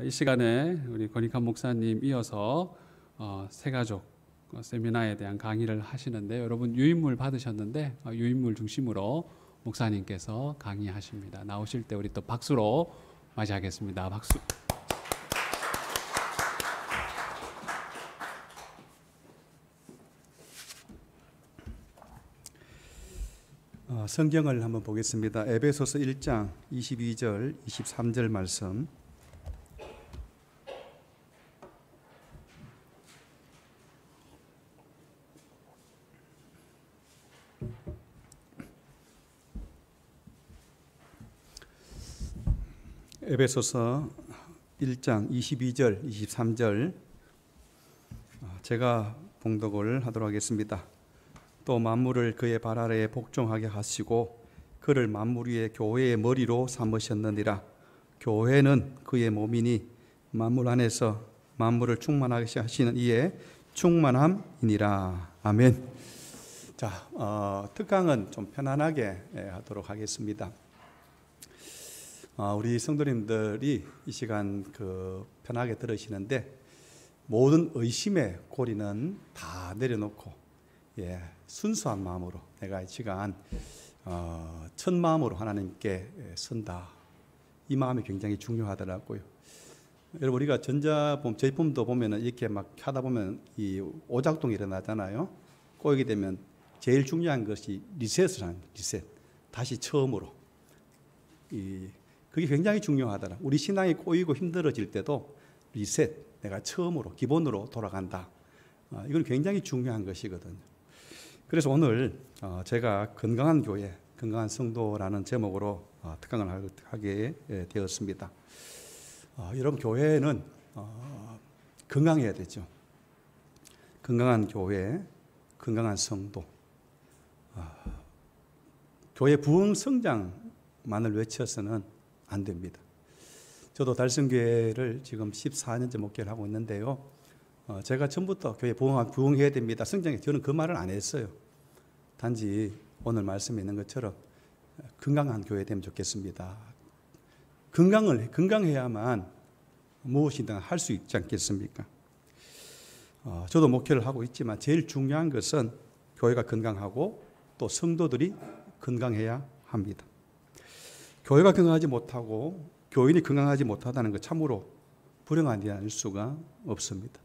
이 시간에 우리 권익환 목사님 이어서 새가족 세미나에 대한 강의를 하시는데, 여러분 유인물 받으셨는데 유인물 중심으로 목사님께서 강의하십니다. 나오실 때 우리 또 박수로 맞이하겠습니다. 박수. 성경을 한번 보겠습니다. 에베소서 1장 22절 23절 말씀. 에베소서 1장 22절 23절 제가 봉독을 하도록 하겠습니다. 또 만물을 그의 발 아래에 복종하게 하시고 그를 만물 위에 교회의 머리로 삼으셨느니라. 교회는 그의 몸이니 만물 안에서 만물을 충만하게 하시는 이의 충만함이니라. 아멘. 자, 특강은 좀 편안하게 하도록 하겠습니다. 우리 성도님들이 이 시간 편하게 들으시는데 모든 의심의 고리는 다 내려놓고 순수한 마음으로 내가 이 시간 첫 마음으로 하나님께 선다. 이 마음이 굉장히 중요하더라고요. 여러분 우리가 제품도 보면은 이렇게 막 하다 보면 이 오작동이 일어나잖아요. 꼬이게 되면 제일 중요한 것이 리셋을 하는 거예요. 리셋. 다시 처음으로. 그게 굉장히 중요하더라. 우리 신앙이 꼬이고 힘들어질 때도 리셋, 내가 처음으로 기본으로 돌아간다. 이건 굉장히 중요한 것이거든요. 그래서 오늘 제가 건강한 교회, 건강한 성도라는 제목으로 특강을 하게 되었습니다. 여러분 교회는 건강해야 되죠. 건강한 교회, 건강한 성도. 교회 부흥 성장만을 외쳐서는 안 됩니다. 저도 달성교회를 지금 14년째 목회를 하고 있는데요. 제가 처음부터 교회 부흥해야 됩니다. 성장해. 저는 그 말을 안 했어요. 단지 오늘 말씀에 있는 것처럼 건강한 교회 되면 좋겠습니다. 건강해야만 무엇이든 할 수 있지 않겠습니까? 저도 목회를 하고 있지만 제일 중요한 것은 교회가 건강하고 또 성도들이 건강해야 합니다. 교회가 건강하지 못하고 교인이 건강하지 못하다는 것 참으로 불행한 일이 아닐 수가 없습니다.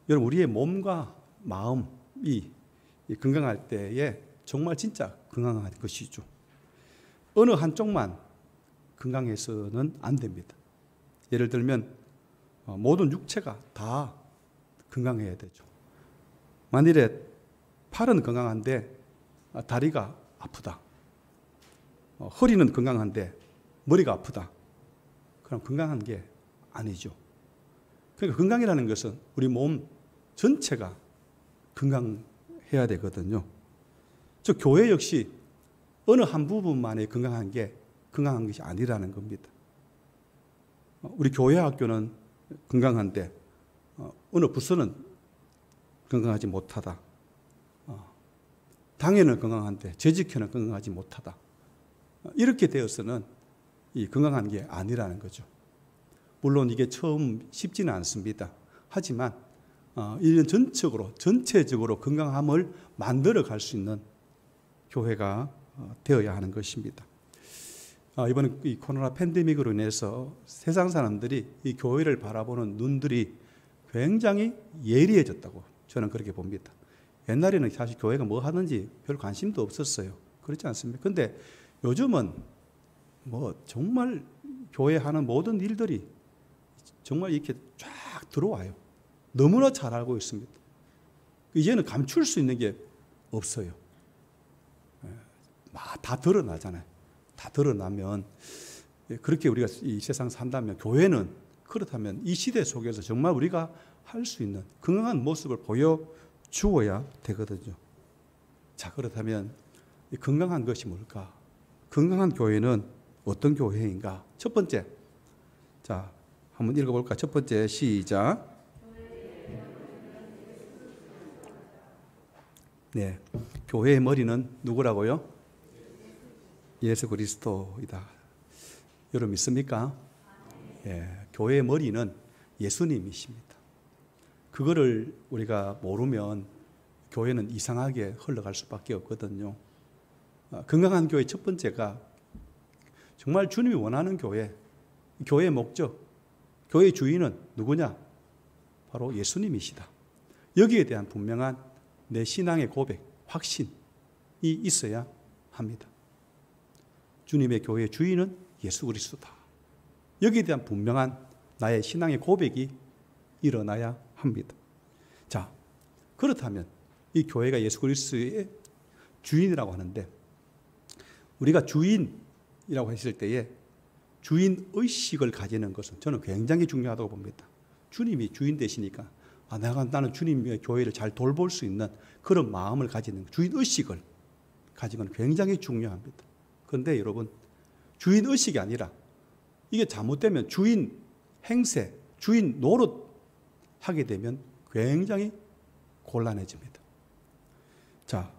여러분 우리의 몸과 마음이 건강할 때에 정말 진짜 건강한 것이죠. 어느 한쪽만 건강해서는 안 됩니다. 예를 들면 모든 육체가 다 건강해야 되죠. 만일에 팔은 건강한데 다리가 아프다. 허리는 건강한데 머리가 아프다. 그럼 건강한 게 아니죠. 그러니까 건강이라는 것은 우리 몸 전체가 건강해야 되거든요. 즉 교회 역시 어느 한 부분만이 건강한 것이 아니라는 겁니다. 우리 교회 학교는 건강한데 어느 부서는 건강하지 못하다. 당회는 건강한데 재직회는 건강하지 못하다. 이렇게 되어서는 이 건강한 게 아니라는 거죠. 물론 이게 처음 쉽지는 않습니다. 하지만 이런 전체적으로 건강함을 만들어 갈 수 있는 교회가 되어야 하는 것입니다. 이번에 이 코로나 팬데믹으로 인해서 세상 사람들이 이 교회를 바라보는 눈들이 굉장히 예리해졌다고 저는 그렇게 봅니다. 옛날에는 사실 교회가 뭐 하는지 별 관심도 없었어요. 그렇지 않습니까? 근데 요즘은 정말 교회 하는 모든 일들이 정말 이렇게 쫙 들어와요. 너무나 잘 알고 있습니다. 이제는 감출 수 있는 게 없어요. 다 드러나잖아요. 다 드러나면 그렇게 우리가 이 세상 산다면 교회는 그렇다면 이 시대 속에서 정말 우리가 할 수 있는 건강한 모습을 보여주어야 되거든요. 자, 그렇다면 건강한 것이 뭘까? 건강한 교회는 어떤 교회인가? 첫 번째, 자 한번 읽어볼까? 첫 번째 시작. 네, 교회의 머리는 누구라고요? 예수 그리스도이다. 여러분 믿습니까? 교회의 머리는 예수님이십니다. 그거를 우리가 모르면 교회는 이상하게 흘러갈 수밖에 없거든요. 건강한 교회 첫 번째가 정말 주님이 원하는 교회, 교회의 목적, 교회의 주인은 누구냐? 바로 예수님이시다. 여기에 대한 분명한 내 신앙의 고백, 확신이 있어야 합니다. 주님의 교회의 주인은 예수 그리스도다. 여기에 대한 분명한 나의 신앙의 고백이 일어나야 합니다. 자, 그렇다면 이 교회가 예수 그리스도의 주인이라고 하는데, 우리가 주인이라고 했을 때에 주인 의식을 가지는 것은 저는 굉장히 중요하다고 봅니다. 주님이 주인 되시니까 나는 주님의 교회를 잘 돌볼 수 있는 그런 마음을 가지는, 주인 의식을 가지는 건 굉장히 중요합니다. 그런데 여러분, 주인 의식이 아니라 이게 잘못되면 주인 행세, 주인 노릇 하게 되면 굉장히 곤란해집니다. 자,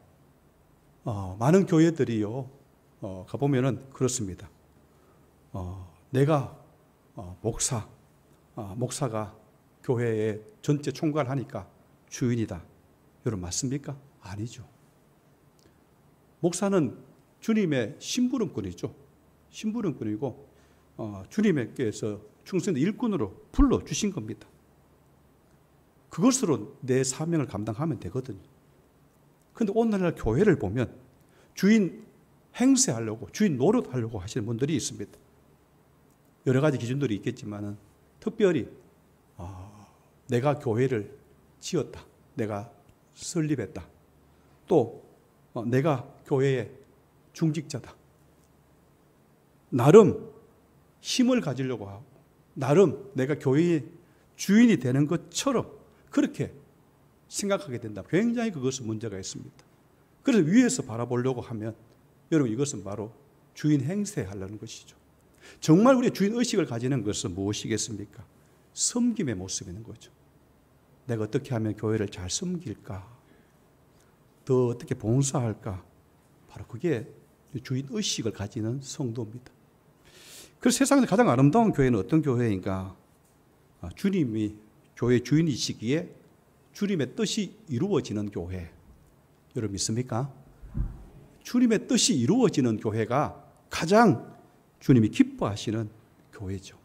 많은 교회들이요, 가보면은 그렇습니다. 내가 목사가 교회의 전체 총괄 하니까 주인이다. 여러분 맞습니까? 아니죠. 목사는 주님의 심부름꾼이죠. 심부름꾼이고 주님께서 충성된 일꾼으로 불러주신 겁니다. 그것으로 내 사명을 감당하면 되거든요. 그런데 오늘날 교회를 보면 주인 행세하려고, 주인 노릇하려고 하시는 분들이 있습니다. 여러 가지 기준들이 있겠지만 특별히 내가 교회를 지었다, 내가 설립했다, 또 내가 교회의 중직자다, 나름 힘을 가지려고 하고 나름 내가 교회의 주인이 되는 것처럼 그렇게 생각하게 된다. 굉장히 그것은 문제가 있습니다. 그래서 위에서 바라보려고 하면 여러분 이것은 바로 주인 행세하려는 것이죠. 정말 우리의 주인 의식을 가지는 것은 무엇이겠습니까? 섬김의 모습인 거죠. 내가 어떻게 하면 교회를 잘 섬길까? 더 어떻게 봉사할까? 바로 그게 주인 의식을 가지는 성도입니다. 그래서 세상에서 가장 아름다운 교회는 어떤 교회인가? 주님이 교회 주인이시기에 주님의 뜻이 이루어지는 교회. 여러분 믿습니까? 주님의 뜻이 이루어지는 교회가 가장 주님이 기뻐하시는 교회죠.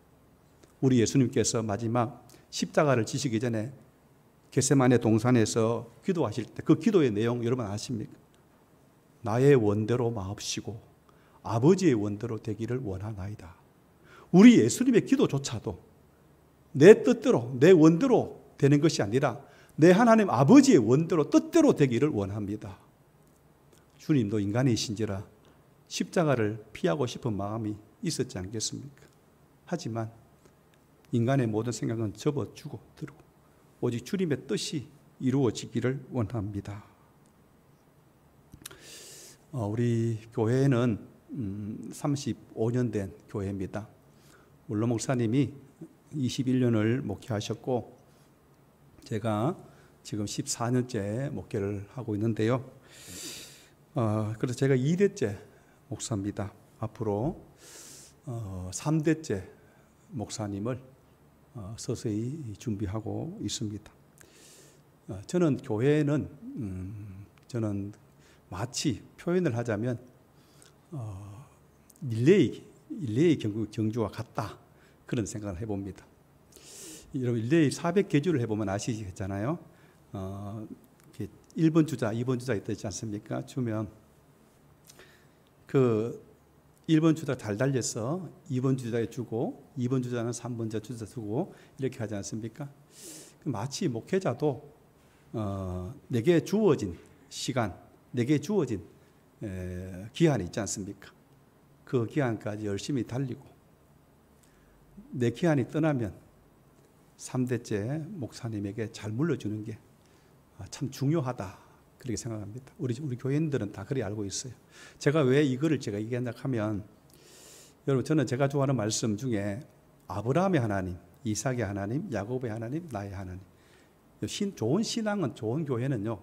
우리 예수님께서 마지막 십자가를 지시기 전에 겟세마네 동산에서 기도하실 때 그 기도의 내용 여러분 아십니까? 나의 원대로 마옵시고 아버지의 원대로 되기를 원하나이다. 우리 예수님의 기도조차도 내 뜻대로, 내 원대로 되는 것이 아니라 내 하나님 아버지의 원대로, 뜻대로 되기를 원합니다. 주님도 인간이신지라 십자가를 피하고 싶은 마음이 있었지 않겠습니까? 하지만 인간의 모든 생각은 접어주고 들고 오직 주님의 뜻이 이루어지기를 원합니다. 우리 교회는 35년 된 교회입니다. 원로 목사님이 21년을 목회하셨고 제가 지금 14년째 목회를 하고 있는데요. 그래서 제가 2대째 목사입니다. 앞으로 3대째 목사님을 서서히 준비하고 있습니다. 저는 교회는 저는 마치 표현을 하자면 릴레이 경주와 같다, 그런 생각을 해봅니다. 여러분 릴레이 400개주를 해보면 아시겠잖아요. 1번 주자, 2번 주자 있지 않습니까? 주면 그 1번 주자 잘 달려서 2번 주자에 주고 2번 주자는 3번 주자 주고 이렇게 하지 않습니까? 마치 목회자도 내게 주어진 시간, 내게 주어진 기한이 있지 않습니까? 그 기한까지 열심히 달리고 내 기한이 떠나면 3대째 목사님에게 잘 물려주는 게 참 중요하다, 그렇게 생각합니다. 우리 교인들은 다 그렇게 알고 있어요. 제가 왜 이거를 제가 얘기한다 하면, 여러분 저는 제가 좋아하는 말씀 중에 아브라함의 하나님, 이삭의 하나님, 야곱의 하나님, 나의 하나님. 좋은 신앙은, 좋은 교회는요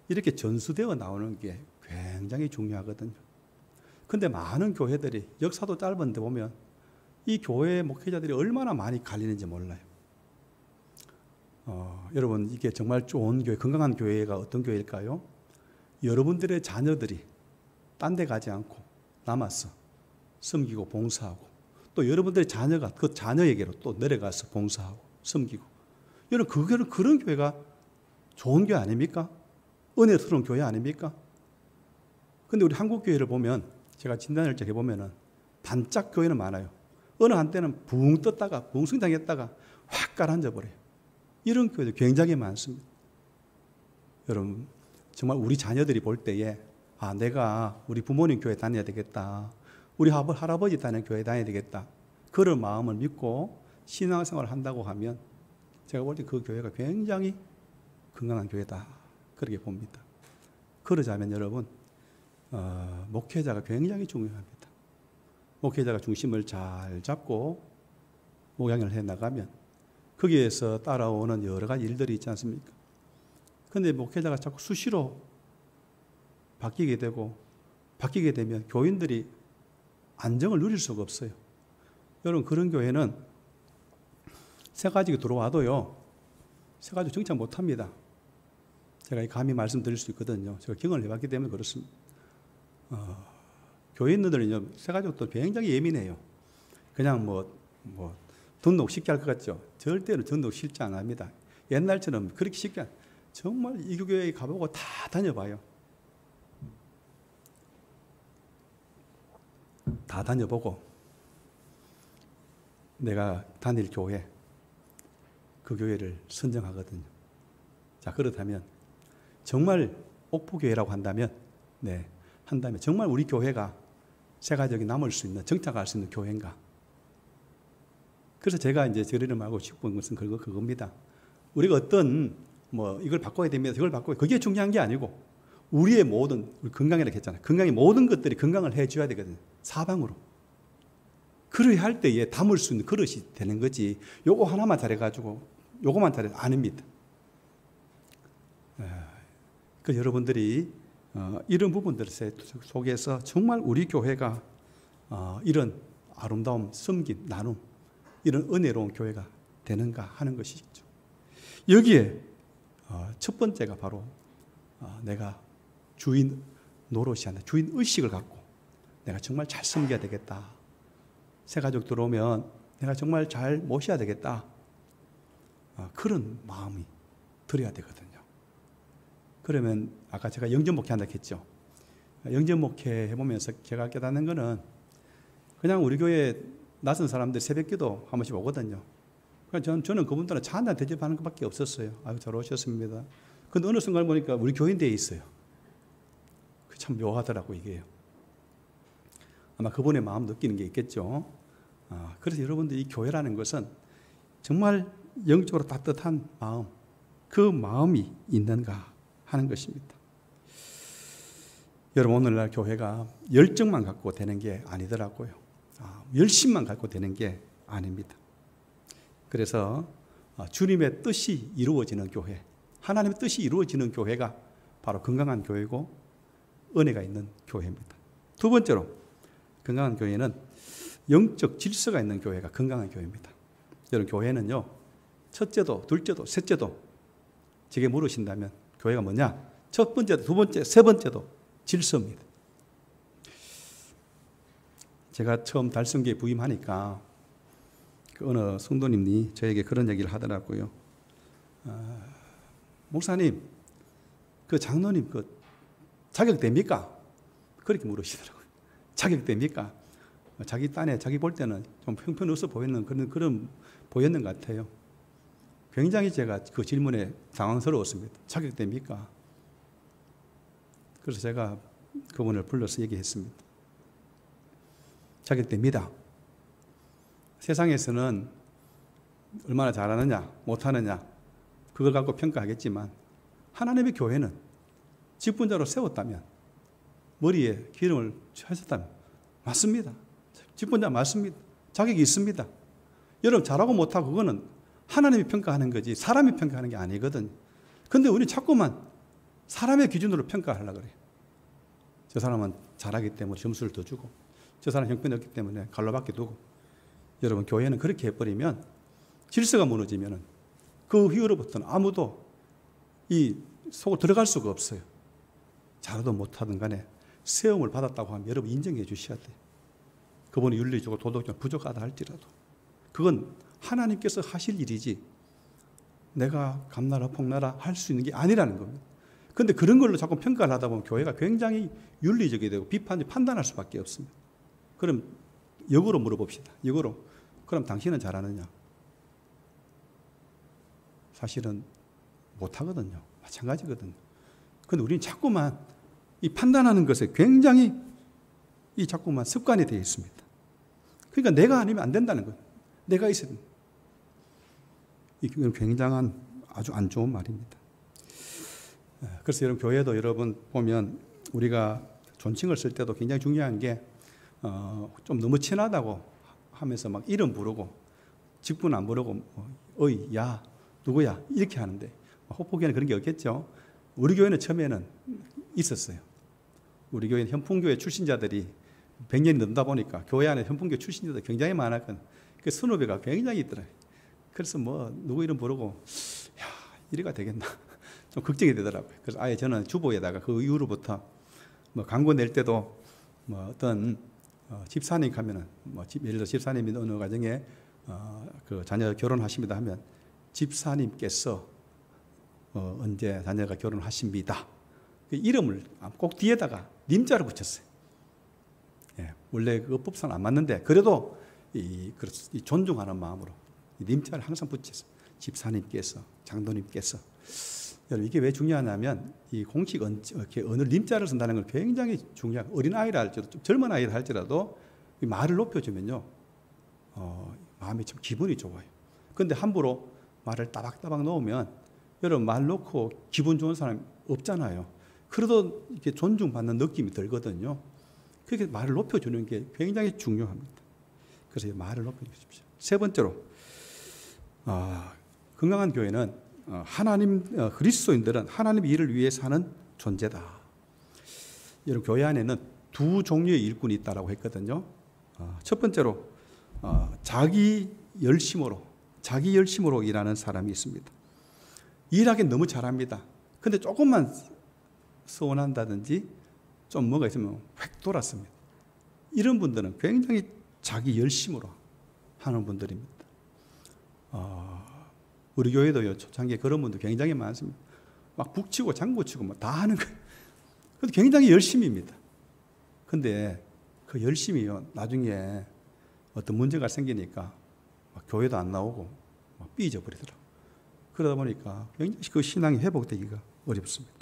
이렇게 전수되어 나오는 게 굉장히 중요하거든요. 근데 많은 교회들이 역사도 짧은데 보면 이 교회 목회자들이 얼마나 많이 갈리는지 몰라요. 여러분 이게 정말 좋은 교회, 건강한 교회가 어떤 교회일까요? 여러분들의 자녀들이 딴 데 가지 않고 남아서 섬기고 봉사하고 또 여러분들의 자녀가 그 자녀에게로 또 내려가서 봉사하고 섬기고 여러분 그런 교회가 좋은 교회 아닙니까? 은혜스러운 교회 아닙니까? 근데 우리 한국 교회를 보면 제가 진단을 해보면은 반짝 교회는 많아요. 어느 한때는 붕 떴다가 붕 성장했다가 확 가라앉아 버려요. 이런 교회도 굉장히 많습니다. 여러분 정말 우리 자녀들이 볼 때에 내가 우리 부모님 교회 다녀야 되겠다. 우리 할아버지 다니는 교회 다녀야 되겠다. 그런 마음을 믿고 신앙생활을 한다고 하면 제가 볼 때 그 교회가 굉장히 건강한 교회다. 그렇게 봅니다. 그러자면 여러분 목회자가 굉장히 중요합니다. 목회자가 중심을 잘 잡고 목양을 해나가면 거기에서 따라오는 여러 가지 일들이 있지 않습니까? 그런데 목회자가 자꾸 수시로 바뀌게 되면 교인들이 안정을 누릴 수가 없어요. 여러분 그런 교회는 새 가지고 들어와도요. 새 가지고 정착 못합니다. 제가 감히 말씀드릴 수 있거든요. 제가 경험을 해봤기 때문에 그렇습니다. 교회 있는들은요. 새 가지고 굉장히 예민해요. 그냥 등록 쉽게 할 것 같죠. 절대로 등록 쉽지 안 합니다. 옛날처럼 그렇게 쉽게 정말 이 교회에 가보고 다 다녀봐요. 다 다녀보고 내가 다닐 교회 그 교회를 선정하거든요. 자 그렇다면 정말 옥포교회라고 한다면 정말 우리 교회가 세가족이 남을 수 있는 정착할 수 있는 교회인가? 그래서 제가 이제 저리를 하고 싶은 것은 그겁니다. 우리가 어떤 이걸 바꿔야 됩니다. 이걸 바꿔야 그게 중요한 게 아니고 우리의 모든 우리 건강이라고 했잖아요. 건강의 모든 것들이 건강을 해줘야 되거든요. 사방으로. 그래야 할 때에 담을 수 있는 그릇이 되는 거지. 요거 하나만 잘해가지고 요거만 잘해도 아닙니다. 그 여러분들이 이런 부분들 속에서 정말 우리 교회가 이런 아름다움, 섬김, 나눔 이런 은혜로운 교회가 되는가 하는 것이죠. 여기에 첫 번째가 바로 내가 주인 노릇이 아니라 주인 의식을 갖고 내가 정말 잘 섬겨야 되겠다. 새 가족 들어오면 내가 정말 잘 모셔야 되겠다. 그런 마음이 들어야 되거든요. 그러면 아까 제가 영전 목회한다고 했죠. 영전 목회 해보면서 제가 깨닫는 거는 그냥 우리 교회 낯선 사람들 새벽기도 한 번씩 오거든요. 저는 그분들은 차 한잔 대접하는 것밖에 없었어요. 아유 잘 오셨습니다. 근데 어느 순간 보니까 우리 교인대에 있어요. 참 묘하더라고 이게요. 아마 그분의 마음 느끼는 게 있겠죠. 그래서 여러분들 이 교회라는 것은 정말 영적으로 따뜻한 마음, 그 마음이 있는가 하는 것입니다. 여러분 오늘날 교회가 열정만 갖고 되는 게 아니더라고요. 열심만 갖고 되는 게 아닙니다. 그래서 주님의 뜻이 이루어지는 교회, 하나님의 뜻이 이루어지는 교회가 바로 건강한 교회고 은혜가 있는 교회입니다. 두 번째로 건강한 교회는 영적 질서가 있는 교회가 건강한 교회입니다. 여러분 교회는요 첫째도 둘째도 셋째도 제게 물으신다면 교회가 뭐냐? 첫 번째도 두 번째 세 번째도 질서입니다. 제가 처음 달성교회 부임하니까 어느 성도님이 저에게 그런 얘기를 하더라고요. 목사님, 그 장로님 자격됩니까? 그렇게 물으시더라고요. 자격됩니까? 자기 딴에 자기 볼 때는 좀 형편없어 보이는 그런 보였는 것 같아요. 굉장히 제가 그 질문에 당황스러웠습니다. 자격됩니까? 그래서 제가 그분을 불러서 얘기했습니다. 자격됩니다. 세상에서는 얼마나 잘하느냐 못하느냐 그걸 갖고 평가하겠지만 하나님의 교회는 직분자로 세웠다면 머리에 기름을 하셨다면 맞습니다. 직분자 맞습니다. 자격이 있습니다. 여러분 잘하고 못하고 그거는 하나님이 평가하는 거지 사람이 평가하는 게 아니거든요. 그런데 우리 자꾸만 사람의 기준으로 평가하려고 그래요. 저 사람은 잘하기 때문에 점수를 더 주고 저 사람 형편이 없기 때문에 갈로밖에 두고 여러분 교회는 그렇게 해버리면 질서가 무너지면 그 이후로부터는 아무도 이 속으로 들어갈 수가 없어요. 잘하든 못하든 간에 세움을 받았다고 하면 여러분 인정해 주셔야 돼요. 그분이 윤리적으로 도덕적으로 부족하다 할지라도 그건 하나님께서 하실 일이지 내가 감나라 폭나라 할 수 있는 게 아니라는 겁니다. 그런데 그런 걸로 자꾸 평가를 하다 보면 교회가 굉장히 윤리적이 되고 판단할 수밖에 없습니다. 그럼 역으로 물어봅시다. 역으로. 그럼 당신은 잘하느냐? 사실은 못하거든요. 마찬가지거든요. 그런데 우리는 자꾸만 이 판단하는 것에 굉장히 이 자꾸만 습관이 되어 있습니다. 그러니까 내가 아니면 안 된다는 거예요. 내가 있어야 됩니다. 이건 굉장한 아주 안 좋은 말입니다. 그래서 여러분 교회도 여러분 보면 우리가 존칭을 쓸 때도 굉장히 중요한 게 좀 너무 친하다고 하면서 막 이름 부르고 직분 안 부르고 어이 야 누구야 이렇게 하는데 호포교회는 그런 게 없겠죠. 우리 교회는 처음에는 있었어요. 우리 교회는 현풍교회 출신자들이 100년이 넘다 보니까 교회 안에 현풍교회 출신자들이 굉장히 많았거든요. 그 선후배가 굉장히 있더라고요. 그래서 뭐 누구 이름 부르고 야 이래가 되겠나 좀 걱정이 되더라고요. 그래서 아예 저는 주보에다가 그 이후로부터 뭐 광고 낼 때도 뭐 어떤 집사님 가면은 뭐 예를 들어 집사님이 어느 가정에 그 자녀 결혼하십니다 하면 집사님께서 언제 자녀가 결혼하십니다. 그 이름을 꼭 뒤에다가 님자를 붙였어요. 예, 원래 그 법상 안 맞는데 그래도 이 존중하는 마음으로 님자를 항상 붙였어요. 집사님께서, 장로님께서. 여러분 이게 왜 중요하냐면 이 공식 이렇게 어느 님자를 쓴다는 건 굉장히 중요하고 어린 아이라 할지라도 좀 젊은 아이라 할지라도 이 말을 높여주면요 마음이 참 기분이 좋아요. 그런데 함부로 말을 따박따박 놓으면 여러분 말 놓고 기분 좋은 사람 없잖아요. 그래도 이렇게 존중받는 느낌이 들거든요. 그렇게 말을 높여주는 게 굉장히 중요합니다. 그래서 말을 높여주십시오. 세 번째로 건강한 교회는 그리스도인들은 하나님의 일을 위해 사는 존재다. 여러분 교회 안에는 두 종류의 일꾼이 있다고 했거든요. 첫 번째로 자기 열심으로 일하는 사람이 있습니다. 일하기는 너무 잘합니다. 근데 조금만 서운한다든지 좀 뭐가 있으면 획 돌았습니다. 이런 분들은 굉장히 자기 열심으로 하는 분들입니다. 우리 교회도요, 초창기에 그런 분들 굉장히 많습니다. 막 북치고 장구치고 뭐 다 하는 거예요. 그래도 굉장히 열심입니다. 근데 그 열심이요, 나중에 어떤 문제가 생기니까 막 교회도 안 나오고 막 삐져 버리더라고요. 그러다 보니까 굉장히 그 신앙이 회복되기가 어렵습니다.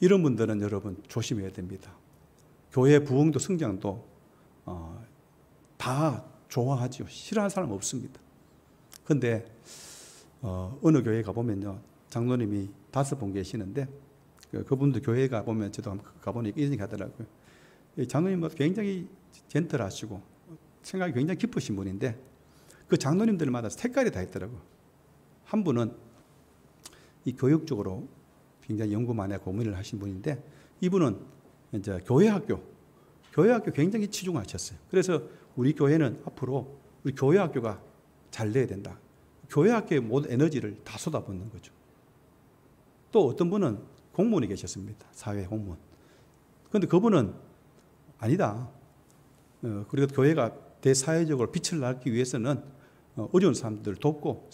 이런 분들은 여러분 조심해야 됩니다. 교회 부흥도 성장도 다 좋아하죠. 싫어하는 사람 없습니다. 근데 어느 교회 가보면요, 장로님이 5분 계시는데 그분도 교회 가보면 저도 가보니까 이런 얘기 하더라고요. 장로님은 굉장히 젠틀하시고 생각이 굉장히 깊으신 분인데 그 장로님들마다 색깔이 다 있더라고요. 한 분은 이 교육 쪽으로 굉장히 연구 많이 하고 고민을 하신 분인데 이분은 이제 교회학교 굉장히 치중하셨어요. 그래서 우리 교회는 앞으로 우리 교회학교가 잘 돼야 된다. 교회학교의 모든 에너지를 다 쏟아붓는 거죠. 또 어떤 분은 공무원이 계셨습니다. 사회 공무원. 그런데 그분은 아니다. 그리고 교회가 대사회적으로 빛을 내기 위해서는 어려운 사람들을 돕고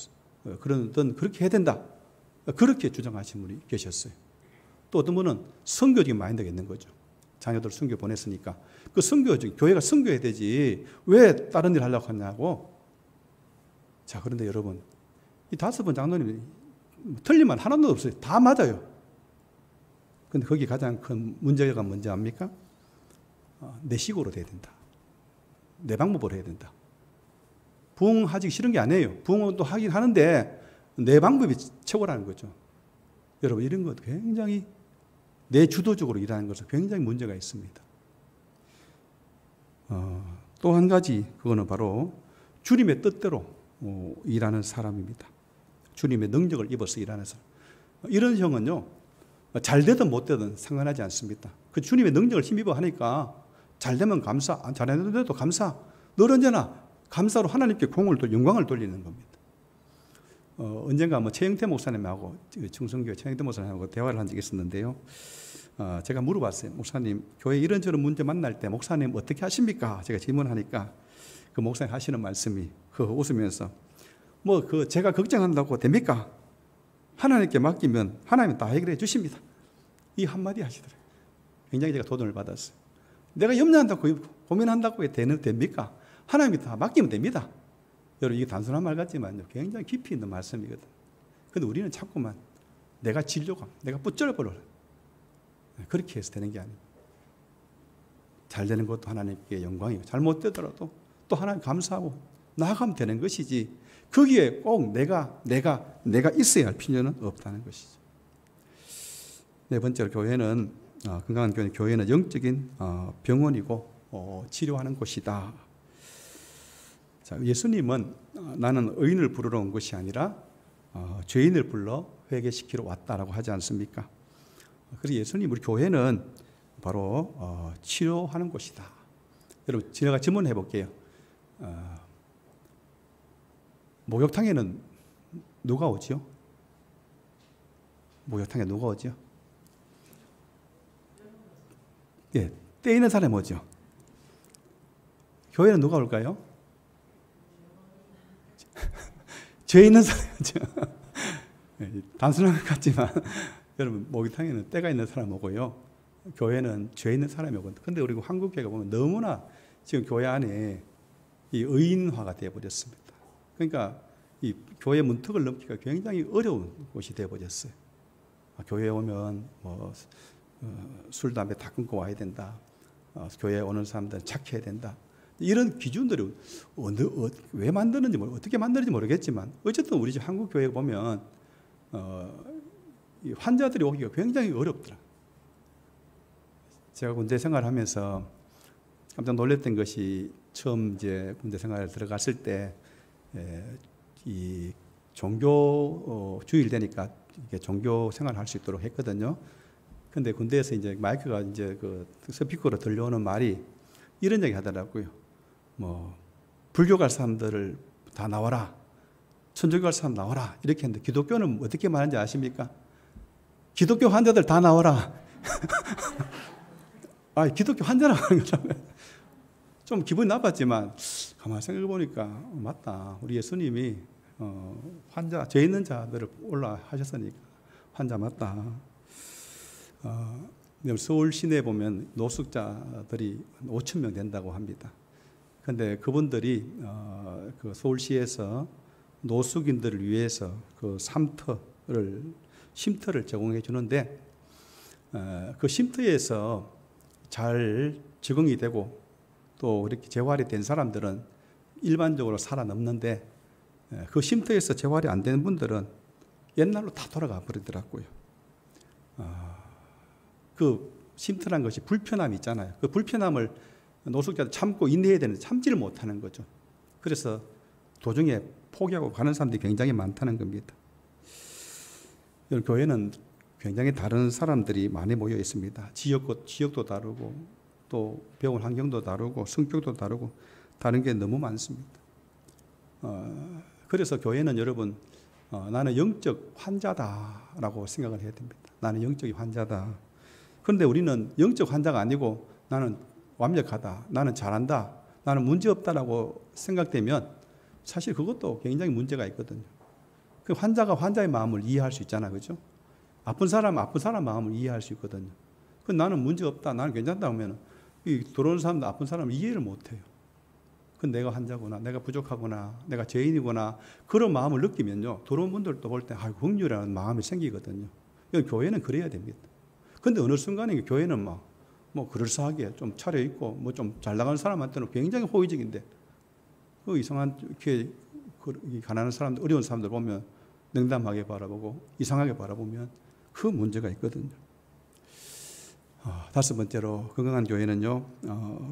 그렇게 해야 된다. 그렇게 주장하신 분이 계셨어요. 또 어떤 분은 선교적인 마인드가 있는 거죠. 자녀들 선교 보냈으니까 그 교회가 선교해야 되지 왜 다른 일 하려고 하냐고. 자, 그런데 여러분 이 5분 장로님이 틀린 말 하나도 없어요. 다 맞아요. 근데 거기 가장 큰 문제가 뭔지 압니까? 내 식으로 돼야 된다. 내 방법으로 해야 된다. 부흥하기 싫은 게 아니에요. 부흥도 하긴 하는데 내 방법이 최고라는 거죠. 여러분 이런 것 굉장히 내 주도적으로 일하는 것은 굉장히 문제가 있습니다. 또 한 가지 그거는 바로 주님의 뜻대로 일하는 사람입니다. 주님의 능력을 입어서 일하는 사람. 이런 형은요, 잘 되든 못 되든 상관하지 않습니다. 그 주님의 능력을 힘입어 하니까 잘 되면 감사, 잘 되는데도 감사, 늘 언제나 감사로 하나님께 영광을 돌리는 겁니다. 언젠가 최영태 목사님하고 충성교회 최영태 목사님하고 대화를 한 적이 있었는데요. 제가 물어봤어요. 목사님, 교회 이런저런 문제 만날 때 목사님 어떻게 하십니까? 제가 질문하니까 그 목사님 하시는 말씀이 웃으면서 제가 걱정한다고 됩니까? 하나님께 맡기면 하나님이 다 해결해 주십니다. 이 한마디 하시더라고요. 굉장히 제가 도전을 받았어요. 내가 염려한다고 고민한다고 됩니까? 하나님께 다 맡기면 됩니다. 여러분, 이게 단순한 말 같지만 굉장히 깊이 있는 말씀이거든. 근데 우리는 자꾸만 내가 지려고, 내가 붙잡아버려. 그렇게 해서 되는 게 아니에요. 잘 되는 것도 하나님께 영광이고, 잘못되더라도 또 하나님 감사하고 나아가면 되는 것이지, 거기에 꼭 내가 있어야 할 필요는 없다는 것이죠. 네 번째로, 건강한 교회는 영적인 병원이고 치료하는 곳이다. 자, 예수님은 나는 의인을 부르러 온 것이 아니라 죄인을 불러 회개시키러 왔다라고 하지 않습니까? 그래서 예수님, 우리 교회는 바로 치료하는 곳이다. 여러분, 제가 질문해 볼게요. 목욕탕에는 누가 오죠? 목욕탕에 누가 오죠? 예, 때 있는 사람이 오죠. 교회는 누가 올까요? 죄 있는 사람이죠. 단순한 것 같지만 여러분, 목욕탕에는 때가 있는 사람 오고요. 교회는 죄 있는 사람이 오거든요. 근데 우리 한국교회가 보면 너무나 지금 교회 안에 이 의인화가 되어버렸습니다. 그러니까 이 교회 문턱을 넘기가 굉장히 어려운 곳이 되어버렸어요. 교회에 오면 술, 담배 다 끊고 와야 된다. 교회에 오는 사람들은 착해야 된다. 이런 기준들이 왜 만드는지, 어떻게 만드는지 모르겠지만, 어쨌든 우리 집 한국 교회에 보면 이 환자들이 오기가 굉장히 어렵더라. 제가 군대 생활하면서 깜짝 놀랐던 것이, 처음 이제 군대 생활에 들어갔을 때 이 종교 주일 되니까 이게 종교 생활을 할 수 있도록 했거든요. 근데 군대에서 이제 마이크가 이제 그 스피커로 들려오는 말이 이런 얘기 하더라고요. 불교 갈 사람들을 다 나와라. 천주교 갈 사람 나와라. 이렇게 했는데, 기독교는 어떻게 말하는지 아십니까? 기독교 환자들 다 나와라. 기독교 환자라고 하는 거잖아요. 좀 기분이 나빴지만 가만히 생각해 보니까 맞다. 우리 예수님이 죄 있는 자들을 올라하셨으니까 환자 맞다. 서울 시내에 보면 노숙자들이 5,000명 된다고 합니다. 그런데 그분들이 그 서울시에서 노숙인들을 위해서 그 쉼터를 제공해 주는데, 그 쉼터에서 잘 적응이 되고 또 이렇게 재활이 된 사람들은 일반적으로 살아남는데, 그 쉼터에서 재활이 안 되는 분들은 옛날로 다 돌아가 버리더라고요. 그 쉼터란 것이 불편함이 있잖아요. 그 불편함을 노숙자들 참고 인내해야 되는데 참지를 못하는 거죠. 그래서 도중에 포기하고 가는 사람들이 굉장히 많다는 겁니다. 교회는 굉장히 다른 사람들이 많이 모여 있습니다. 지역도 다르고, 또 배운 환경도 다르고, 성격도 다르고, 다른 게 너무 많습니다. 그래서 교회는 여러분, 나는 영적 환자다라고 생각을 해야 됩니다. 나는 영적 환자다. 그런데 우리는 영적 환자가 아니고 나는 완벽하다, 나는 잘한다, 나는 문제없다라고 생각되면 사실 그것도 굉장히 문제가 있거든요. 그 환자가 환자의 마음을 이해할 수 있잖아요. 그죠? 아픈 사람 마음을 이해할 수 있거든요. 그 나는 문제없다, 나는 괜찮다 하면 이 들어오는 사람도 아픈 사람을 이해를 못해요. 그 내가 환자구나, 내가 부족하구나, 내가 죄인이구나, 그런 마음을 느끼면요, 들어온 분들도 볼 때 긍휼이라는 마음이 생기거든요. 교회는 그래야 됩니다. 근데 어느 순간에 교회는 그럴싸하게 좀 차려입고 좀 잘 나가는 사람한테는 굉장히 호의적인데, 그 이상한 이렇게 가난한 사람들, 어려운 사람들 보면 냉담하게 바라보고 이상하게 바라보면 그 문제가 있거든요. 다섯 번째로, 건강한 교회는요,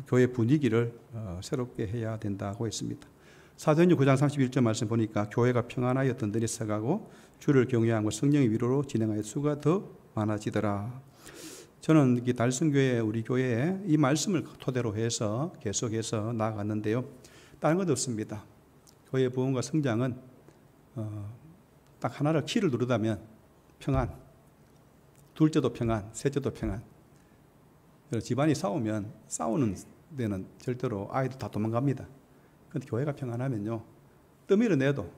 교회 분위기를 새롭게 해야 된다고 했습니다. 사도행전 9장 31절 말씀 보니까, 교회가 평안하여 든든히 서가고 주를 경외하고 성령의 위로로 진행하여 수가 더 많아지더라. 저는 이 달성교회 우리 교회에 이 말씀을 토대로 해서 계속해서 나아갔는데요. 다른 것 없습니다. 교회 부흥과 성장은 딱 하나를 키를 누르다면 평안, 둘째도 평안, 셋째도 평안. 집안이 싸우는 데는 절대로 아이도 다 도망갑니다. 그런데 교회가 평안하면요, 떠밀어 내도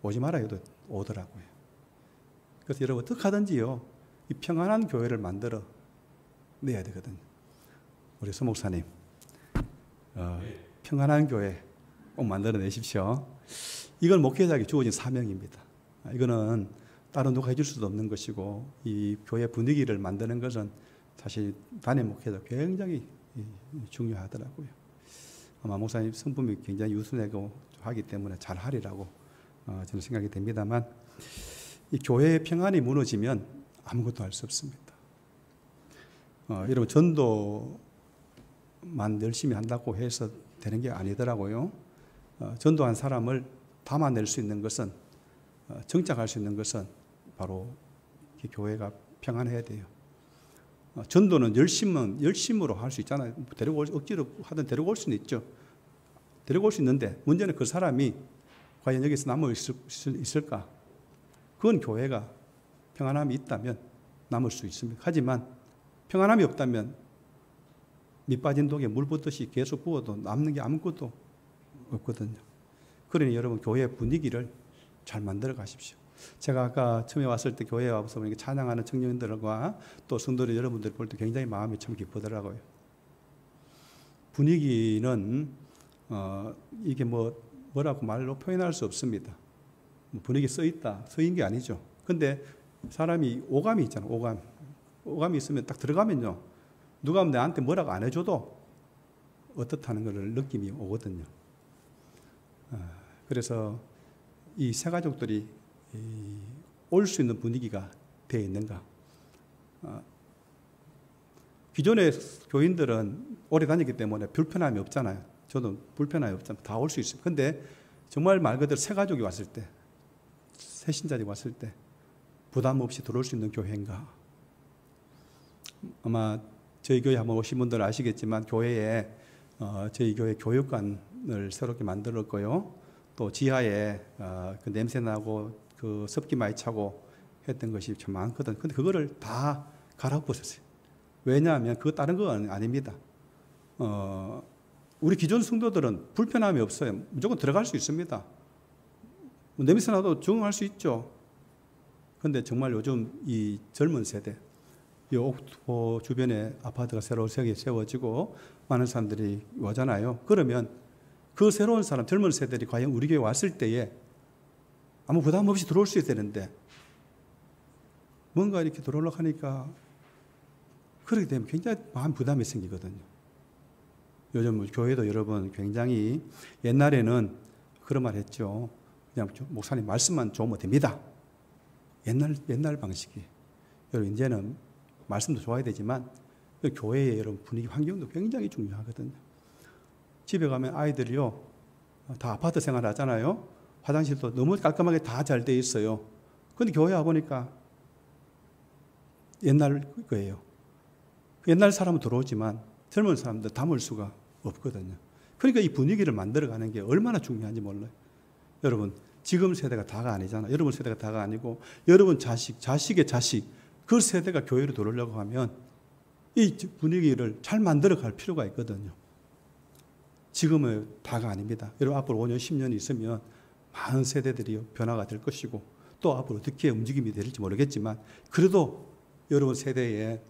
오지 마라 해도 오더라고요. 그래서 여러분 어떻게 하든지요, 이 평안한 교회를 만들어 내야 되거든요. 우리 서 목사님, 평안한 교회 꼭 만들어 내십시오. 이건 목회자에게 주어진 사명입니다. 이거는 다른 누가 해줄 수도 없는 것이고, 이 교회 분위기를 만드는 것은 사실 단임 목회자 굉장히 중요하더라고요. 아마 목사님 성품이 굉장히 유순하고 하기 때문에 잘 하리라고 저는 생각이 됩니다만, 이 교회의 평안이 무너지면 아무것도 할 수 없습니다. 여러분, 전도만 열심히 한다고 해서 되는 게 아니더라고요. 전도한 사람을 담아낼 수 있는 것은, 정착할 수 있는 것은 바로 교회가 평안해야 돼요. 전도는 열심으로 할 수 있잖아요. 억지로 하든 데리고 올 수는 있죠. 데리고 올 수 있는데, 문제는 그 사람이 과연 여기서 남아 있을까? 그건 교회가 평안함이 있다면 남을 수 있습니다. 하지만 평안함이 없다면 밑 빠진 독에 물 붓듯이 계속 부어도 남는 게 아무것도 없거든요. 그러니 여러분, 교회 분위기를 잘 만들어 가십시오. 제가 아까 처음에 왔을 때 교회에 와서 보니까 찬양하는 청년들과 또 성도들 여러분들 볼 때 굉장히 마음이 참 기쁘더라고요. 분위기는 이게 뭐라고 말로 표현할 수 없습니다. 분위기 써 있는 게 아니죠. 근데 사람이 오감이 있잖아요. 오감이 있으면 딱 들어가면요, 누가 나한테 뭐라고 안 해줘도 어떻다는 걸 느낌이 오거든요. 그래서 이 새 가족들이 올 수 있는 분위기가 되어 있는가. 기존의 교인들은 오래 다녔기 때문에 불편함이 없잖아요. 저도 불편함이 없잖아요. 다 올 수 있어요. 근데 정말 말 그대로 새 가족이 왔을 때, 새 신자들이 왔을 때 부담 없이 들어올 수 있는 교회인가. 아마 저희 교회 한번 오신 분들 아시겠지만, 교회에 저희 교회 교육관을 새롭게 만들었고요. 또 지하에 그 냄새 나고 그 습기 많이 차고 했던 것이 참 많거든. 근데 그거를 다 갈아엎었어요. 왜냐하면 그거 다른 건 아닙니다. 우리 기존 성도들은 불편함이 없어요. 무조건 들어갈 수 있습니다. 냄새 나도 적응할 수 있죠. 근데 정말 요즘 이 젊은 세대, 이 옥토 주변에 아파트가 새로 세워지고 많은 사람들이 오잖아요. 그러면 그 새로운 사람, 젊은 세대들이 과연 우리 교회 왔을 때에 아무 부담 없이 들어올 수 있어야 되는데, 뭔가 이렇게 들어오려고 하니까 그렇게 되면 굉장히 마음 부담이 생기거든요. 요즘 교회도 여러분 굉장히, 옛날에는 그런 말 했죠. 그냥 목사님 말씀만 좋으면 됩니다. 옛날 방식이. 여러분, 이제는 말씀도 좋아야 되지만 교회의 여러분 분위기, 환경도 굉장히 중요하거든요. 집에 가면 아이들이요, 다 아파트 생활 하잖아요. 화장실도 너무 깔끔하게 다 잘 돼 있어요. 근데 교회 와보니까 옛날 거예요. 옛날 사람은 들어오지만 젊은 사람들 담을 수가 없거든요. 그러니까 이 분위기를 만들어가는 게 얼마나 중요한지 몰라요. 여러분, 지금 세대가 다가 아니잖아요. 여러분 세대가 다가 아니고 여러분 자식의 자식, 그 세대가 교회로 들어오려고 하면 이 분위기를 잘 만들어갈 필요가 있거든요. 지금은 다가 아닙니다. 여러분, 앞으로 5년, 10년 있으면 많은 세대들이 변화가 될 것이고, 또 앞으로 어떻게 움직임이 될지 모르겠지만, 그래도 여러분 세대에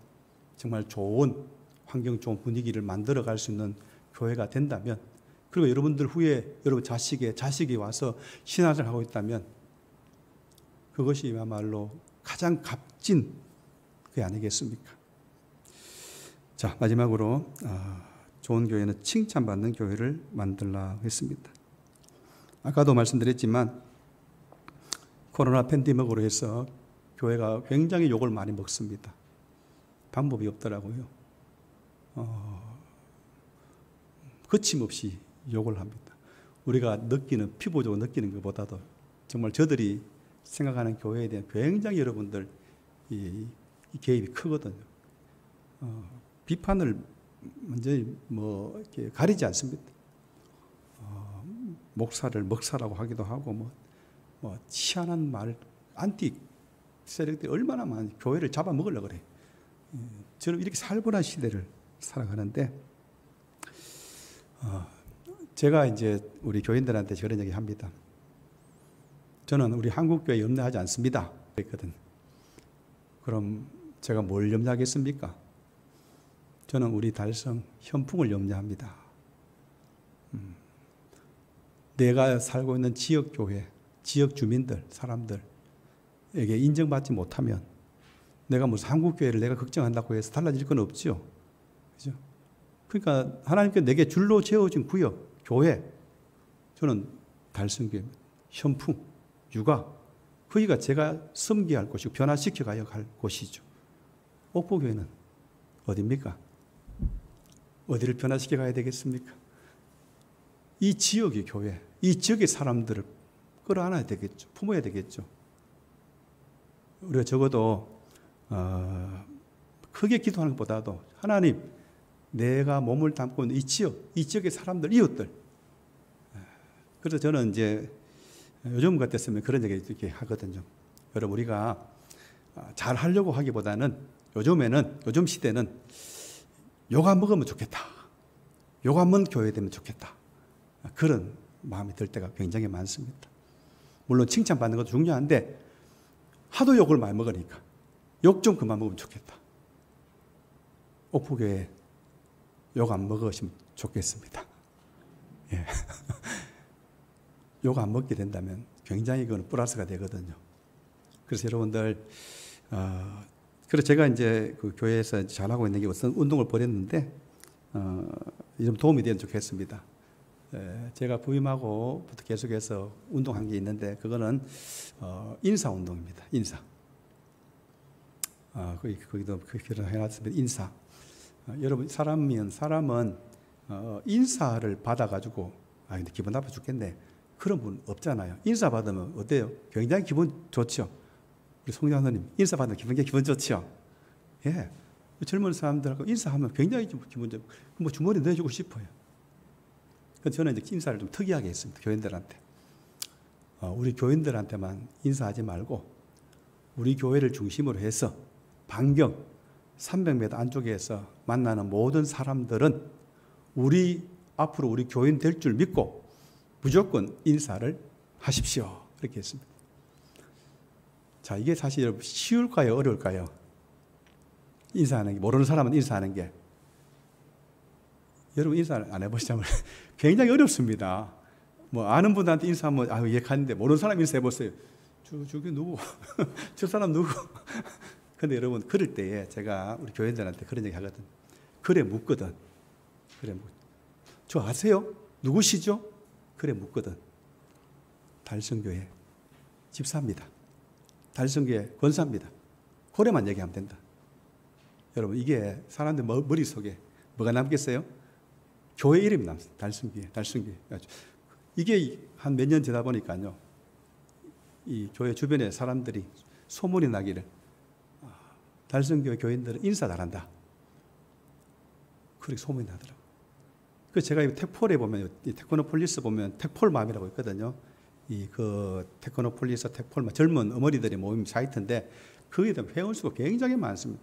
정말 좋은 환경, 좋은 분위기를 만들어갈 수 있는 교회가 된다면, 그리고 여러분들 후에 여러분 자식이 와서 신앙을 하고 있다면, 그것이야말로 가장 값진 그게 아니겠습니까? 자, 마지막으로 좋은 교회는 칭찬받는 교회를 만들라 했습니다. 아까도 말씀드렸지만 코로나 팬데믹으로 해서 교회가 굉장히 욕을 많이 먹습니다. 방법이 없더라고요. 거침없이 욕을 합니다. 우리가 피부적으로 느끼는 것보다도 정말 저들이 생각하는 교회에 대한 굉장히 여러분들 이 개입이 크거든요. 비판을 완전히 뭐 이렇게 가리지 않습니다. 목사를 먹사라고 하기도 하고 뭐 희한한 말, 안티 세력들이 얼마나 많이 교회를 잡아먹으려고 그래. 저는 이렇게 살벌한 시대를 살아가는데, 제가 이제 우리 교인들한테 그런 얘기 합니다. 저는 우리 한국교회 염려하지 않습니다. 그랬거든. 그럼 제가 뭘 염려하겠습니까? 저는 우리 달성 현풍을 염려합니다. 내가 살고 있는 지역교회, 지역 주민들, 사람들에게 인정받지 못하면 내가 무슨 한국교회를 내가 걱정한다고 해서 달라질 건 없죠. 그죠? 그러니까 하나님께서 내게 줄로 재어진 구역, 교회, 저는 달성교회, 현풍, 육아, 거기가 제가 섬겨야 할 곳이고 변화시켜 가야 할 곳이죠. 옥보교회는 어디입니까? 어디를 변화시켜 가야 되겠습니까? 이 지역의 교회, 이 지역의 사람들을 끌어안아야 되겠죠. 품어야 되겠죠. 우리가 적어도 크게 기도하는 것보다도 하나님, 내가 몸을 담고 있는 이 지역, 이 지역의 사람들, 이웃들. 그래서 저는 이제 요즘 같았으면 그런 얘기 이렇게 하거든요. 여러분, 우리가 잘 하려고 하기보다는 요즘 시대는 욕 안 먹으면 좋겠다. 욕 안 먹는 교회 되면 좋겠다. 그런 마음이 들 때가 굉장히 많습니다. 물론 칭찬받는 것도 중요한데 하도 욕을 많이 먹으니까 욕 좀 그만 먹으면 좋겠다. 옥포교회 욕 안 먹으시면 좋겠습니다. 예. 욕 안 먹게 된다면 굉장히 그건 플러스가 되거든요. 그래서 여러분들, 그래서 제가 이제 그 교회에서 잘하고 있는 게 우선 운동을 벌였는데, 좀 도움이 되면 좋겠습니다. 제가 부임하고부터 계속해서 운동한 게 있는데, 그거는 인사 운동입니다. 인사. 거기도 그렇게 해놨습니다. 인사. 여러분, 사람은 인사를 받아가지고, 근데 기분 나빠 죽겠네. 그런 분 없잖아요. 인사 받으면 어때요? 굉장히 기분 좋죠. 우리 송장사님, 인사 받으면 기분 좋죠. 예. 젊은 사람들하고 인사하면 굉장히 기분 좋고, 뭐 주머니 내주고 싶어요. 그래서 저는 이제 인사를 좀 특이하게 했습니다. 교인들한테. 우리 교인들한테만 인사하지 말고, 우리 교회를 중심으로 해서 반경 300m 안쪽에서 만나는 모든 사람들은 앞으로 우리 교인 될 줄 믿고 무조건 인사를 하십시오. 그렇게 했습니다. 자, 이게 사실 여러분 쉬울까요? 어려울까요? 인사하는 게, 모르는 사람은 인사하는 게. 여러분 인사를 안 해보시자면 굉장히 어렵습니다. 뭐 아는 분한테 인사하면 이해하는데 모르는 사람 인사해보세요. 저게 누구? 저 사람 누구? 근데 여러분, 그럴 때에 제가 우리 교인들한테 그런 얘기 하거든. 그래 묻거든. 저 아세요? 누구시죠? 그래 묻거든. 달성교회 집사입니다. 달성교회 권사입니다. 그래만 얘기하면 된다. 여러분, 이게 사람들 머릿속에 뭐가 남겠어요? 교회 이름이 남습니다. 달성교회. 이게 한 몇 년 지나다 보니까요, 이 교회 주변에 사람들이 소문이 나기를, 달성교회 교인들은 인사 잘한다. 그렇게 소문이 나더라고요. 그래서 제가 이 택폴에 보면, 이 테크노폴리스 보면 택폴맘이라고 있거든요. 테크노폴리스 택폴맘, 젊은 어머니들이 모임 사이트인데, 거기에 대한 회원수가 굉장히 많습니다.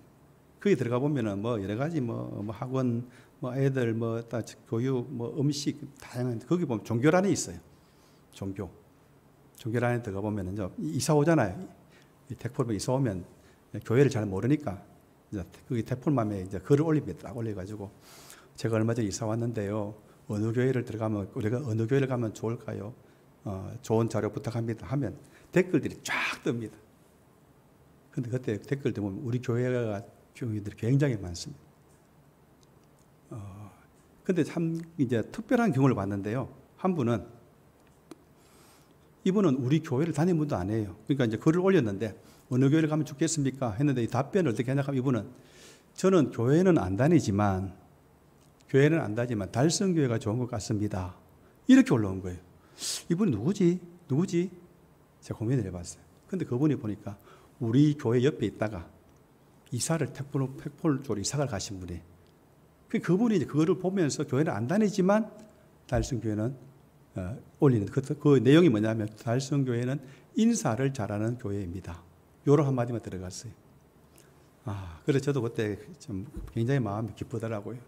거기 들어가 보면은 뭐 여러 가지 뭐 학원, 뭐 애들 뭐 교육, 뭐 음식 다양한, 거기 보면 종교란이 있어요. 종교란에 들어가 보면은 이사 오잖아요. 이 택폴에 이사 오면 교회를 잘 모르니까 이제 거기 택폴맘에 이제 글을 올립니다. 딱 올려가지고, 제가 얼마 전에 이사 왔는데요, 어느 교회를 들어가면, 우리가 어느 교회를 가면 좋을까요? 좋은 자료 부탁합니다 하면 댓글들이 쫙 뜹니다. 근데 그때 댓글들 보면 우리 교회가 교인들이 굉장히 많습니다. 근데 참 이제 특별한 경우를 봤는데요. 한 분은, 이분은 우리 교회를 다닌 분도 아니에요. 그러니까 이제 글을 올렸는데, 어느 교회를 가면 좋겠습니까? 했는데 이 답변을 어떻게 하냐면, 이분은 저는 교회는 안 다니지만 달성교회가 좋은 것 같습니다. 이렇게 올라온 거예요. 이분이 누구지? 제가 고민을 해봤어요. 근데 그분이 보니까 우리 교회 옆에 있다가 이사를 텍폴 쪽으로 이사를 가신 분이. 그분이 이제 그거를 보면서 교회는 안 다니지만 달성교회는 올리는 그 내용이 뭐냐면 달성교회는 인사를 잘하는 교회입니다. 요런 한마디만 들어갔어요. 그래서 저도 그때 좀 굉장히 마음이 기쁘더라고요.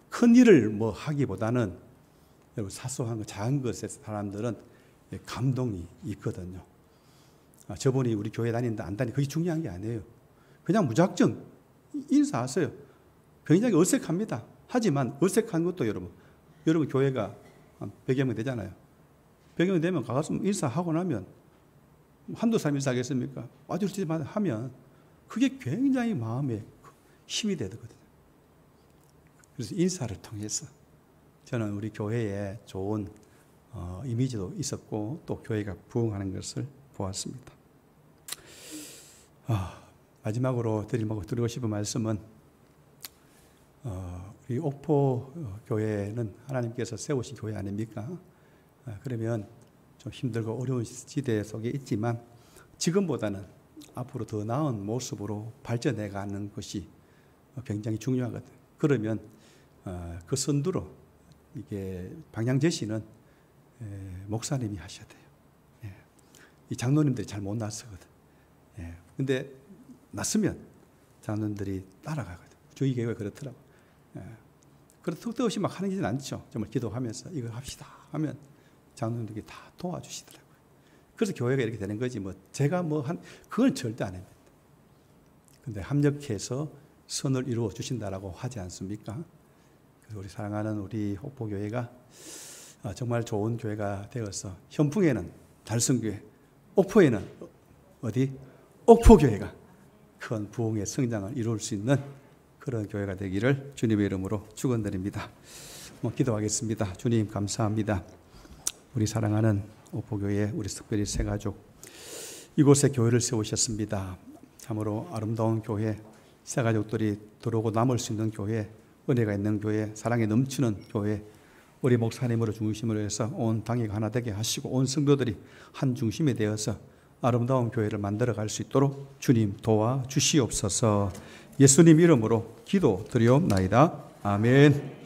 큰 일을 뭐 하기보다는 여러분 사소한 거 작은 것에 사람들은 감동이 있거든요. 저분이 우리 교회 다니는데 안 다니 그게 중요한 게 아니에요. 그냥 무작정 인사하세요. 굉장히 어색합니다. 하지만 어색한 것도 여러분 교회가 한 100여 명 되잖아요. 100여 명 되면 가서 인사하고 나면 한두 사람 인사하겠습니까? 와주시지만 하면 그게 굉장히 마음에 힘이 되거든요. 그래서 인사를 통해서 저는 우리 교회에 좋은 이미지도 있었고 또 교회가 부흥하는 것을 보았습니다. 마지막으로 드리고 싶은 말씀은 우리 옥포 교회는 하나님께서 세우신 교회 아닙니까? 그러면 좀 힘들고 어려운 시대 속에 있지만 지금보다는 앞으로 더 나은 모습으로 발전해가는 것이 굉장히 중요하거든요. 그러면 그 선두로 이게 방향 제시는 목사님이 하셔야 돼요. 이 장로님들이 잘 못 나서거든. 근데 났으면 장로님들이 따라가거든. 저희 교회가 그렇더라고. 그래서 턱도 없이 막 하는 게 않죠. 정말 기도하면서 이거 합시다 하면 장로님들이 다 도와주시더라고요. 그래서 교회가 이렇게 되는 거지 뭐 제가 그건 절대 안 합니다. 근데 합력해서 선을 이루어 주신다라고 하지 않습니까? 그래서 우리 사랑하는 우리 옥포교회가 정말 좋은 교회가 되어서 현풍에는 달성교회, 옥포에는 어디? 옥포교회가 큰 부흥의 성장을 이룰 수 있는 그런 교회가 되기를 주님의 이름으로 축원드립니다. 기도하겠습니다. 주님 감사합니다. 우리 사랑하는 옥포교회 우리 특별히 새가족 이곳에 교회를 세우셨습니다. 참으로 아름다운 교회, 새가족들이 들어오고 남을 수 있는 교회, 은혜가 있는 교회, 사랑에 넘치는 교회, 우리 목사님으로 중심으로 해서 온 당회가 하나 되게 하시고 온 성도들이 한 중심이 되어서 아름다운 교회를 만들어갈 수 있도록 주님 도와주시옵소서. 예수님 이름으로 기도드리옵나이다. 아멘.